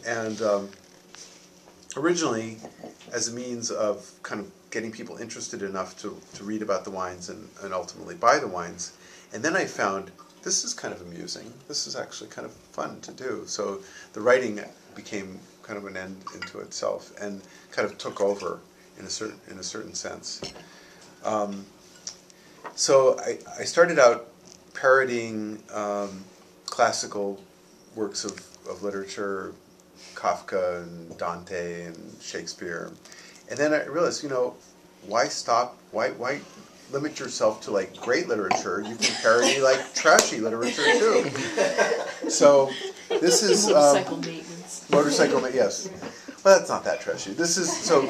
And originally, as a means of kind of getting people interested enough to read about the wines and ultimately buy the wines. And then I found this is kind of amusing. This is actually kind of fun to do. So the writing became kind of an end into itself and kind of took over in a certain sense. So I started out parodying classical works of literature, Kafka and Dante and Shakespeare, and then I realized, why stop? Why limit yourself to like great literature? You can parody like trashy literature too. So this is motorcycle maintenance. Yes. Well, that's not that trashy. This is so.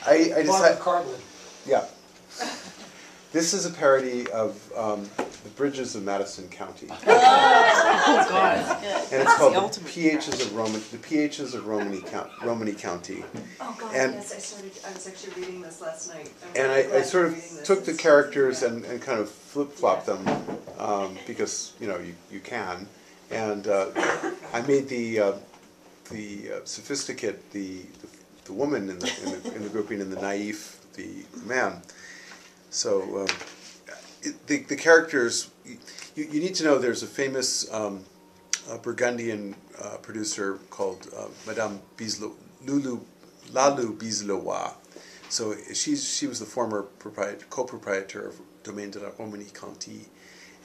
I decided. Yeah. This is a parody of the bridges of Madison County. Oh God! And it's called the PHs of Romany County. Oh God! And, yes, I was actually reading this last night. And I sort of took the characters and kind of flip-flopped them because you can, and I made the sophisticate the woman in the grouping and the naif the man. So the characters, you need to know there's a famous Burgundian producer called Madame Lalou Bislois. So she was the former co-proprietor of Domaine de la Romanie Conti,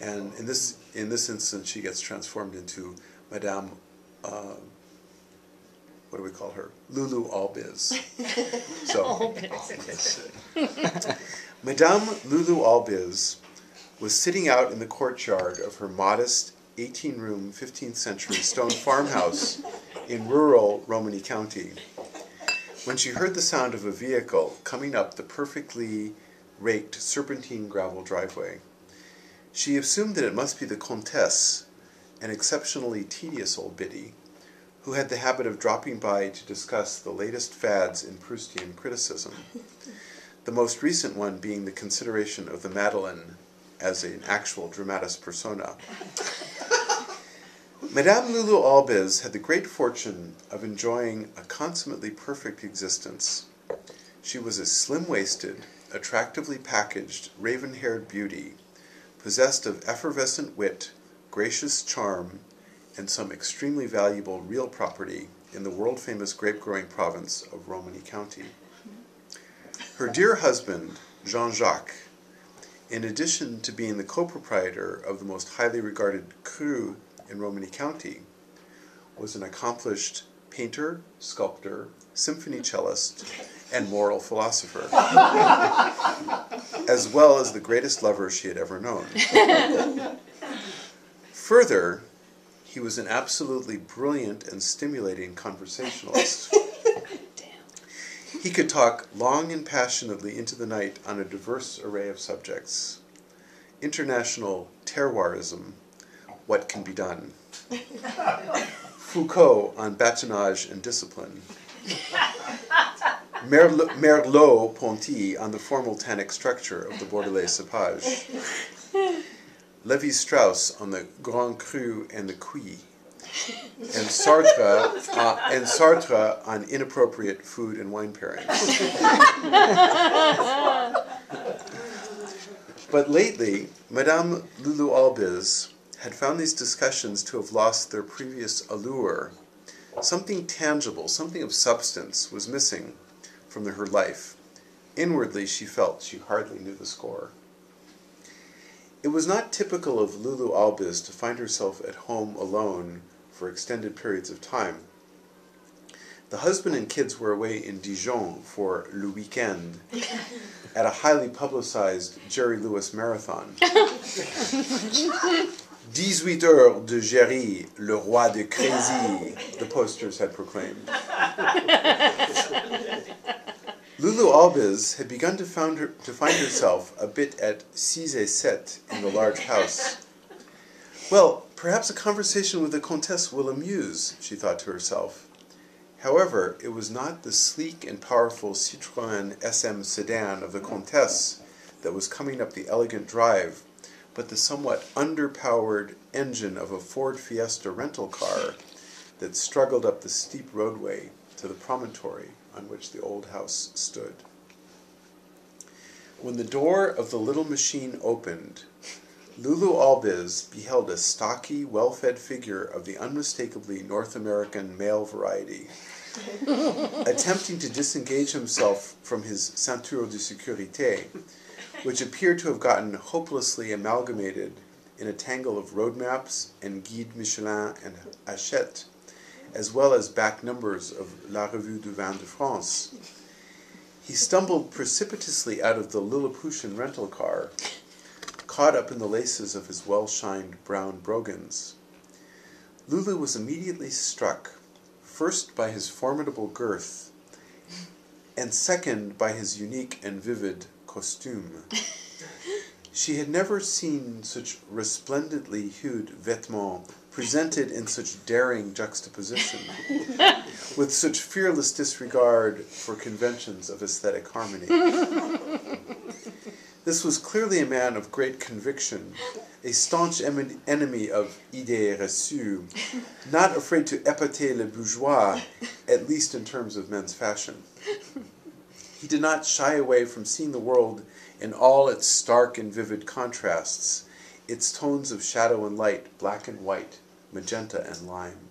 and in this instance she gets transformed into Madame. What do we call her? Lulu Albiz. So, Madame Lulu Albiz was sitting out in the courtyard of her modest 18-room 15th century stone farmhouse in rural Romany County when she heard the sound of a vehicle coming up the perfectly raked serpentine gravel driveway. She assumed that it must be the Comtesse, an exceptionally tedious old biddy, who had the habit of dropping by to discuss the latest fads in Proustian criticism, the most recent one being the consideration of the Madeleine as an actual dramatis persona. Madame Lulu Albiz had the great fortune of enjoying a consummately perfect existence. She was a slim-waisted, attractively packaged, raven-haired beauty, possessed of effervescent wit, gracious charm, and some extremely valuable real property in the world-famous grape-growing province of Romany County. Her dear husband, Jean-Jacques, in addition to being the co-proprietor of the most highly regarded cru in Romany County, was an accomplished painter, sculptor, symphony cellist, and moral philosopher, as well as the greatest lover she had ever known. Further, he was an absolutely brilliant and stimulating conversationalist. He could talk long and passionately into the night on a diverse array of subjects. International terroirism, what can be done? Foucault on badinage and discipline. Merleau-Ponty on the formal tannic structure of the Bordelais cepage. Lévi-Strauss on the Grand Cru and the Cuit, and Sartre on inappropriate food and wine pairings. But lately, Madame Lulu Albiz had found these discussions to have lost their previous allure. Something tangible, something of substance was missing from her life. Inwardly, she felt she hardly knew the score. It was not typical of Lulu Albiz to find herself at home alone for extended periods of time. The husband and kids were away in Dijon for le weekend at a highly publicized Jerry Lewis marathon. 18 heures de Jerry, le roi de Crézy, the posters had proclaimed. Lulu Albiz had begun to find herself a bit at 6 et 7 in the large house. Well, perhaps a conversation with the Comtesse will amuse, she thought to herself. However, it was not the sleek and powerful Citroën SM sedan of the Comtesse that was coming up the elegant drive, but the somewhat underpowered engine of a Ford Fiesta rental car, that struggled up the steep roadway to the promontory on which the old house stood. When the door of the little machine opened, Lulu Albiz beheld a stocky, well-fed figure of the unmistakably North American male variety, attempting to disengage himself from his ceinture de sécurité, which appeared to have gotten hopelessly amalgamated in a tangle of road maps and Guide Michelin and Hachette, as well as back numbers of La Revue du Vin de France. He stumbled precipitously out of the Lilliputian rental car, caught up in the laces of his well-shined brown brogans. Lulu was immediately struck, first by his formidable girth, and second by his unique and vivid costume. She had never seen such resplendently hued vêtements presented in such daring juxtaposition, with such fearless disregard for conventions of aesthetic harmony. This was clearly a man of great conviction, a staunch enemy of idées reçues, not afraid to épater le bourgeois, at least in terms of men's fashion. He did not shy away from seeing the world in all its stark and vivid contrasts, its tones of shadow and light, black and white, magenta and lime.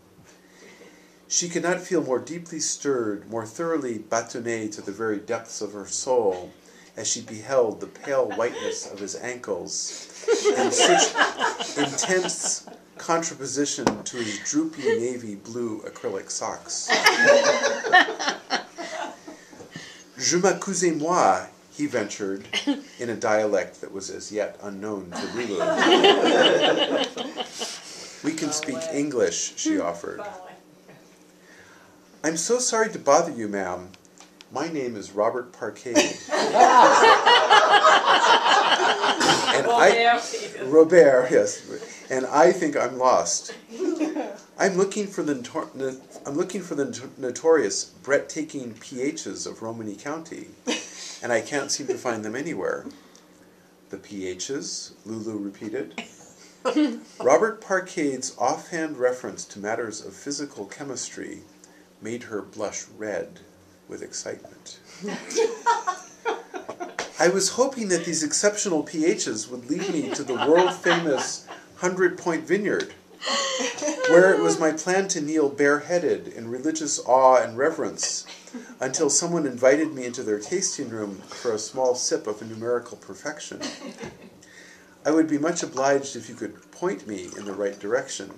She could not feel more deeply stirred, more thoroughly bâtonnée to the very depths of her soul, as she beheld the pale whiteness of his ankles in such intense contraposition to his droopy navy blue acrylic socks. Je m'accusais moi, he ventured, in a dialect that was as yet unknown to Lulu. We can speak English, she offered. I'm so sorry to bother you, ma'am. My name is Robert Parquet. Robert, yes. And I think I'm lost. I'm looking for the notorious breathtaking PHs of Romany County, and I can't seem to find them anywhere. The PHs, Lulu repeated. Robert Parquet's offhand reference to matters of physical chemistry made her blush red with excitement. I was hoping that these exceptional PHs would lead me to the world-famous 100-Point Vineyard, where it was my plan to kneel bareheaded in religious awe and reverence until someone invited me into their tasting room for a small sip of a numerical perfection. I would be much obliged if you could point me in the right direction.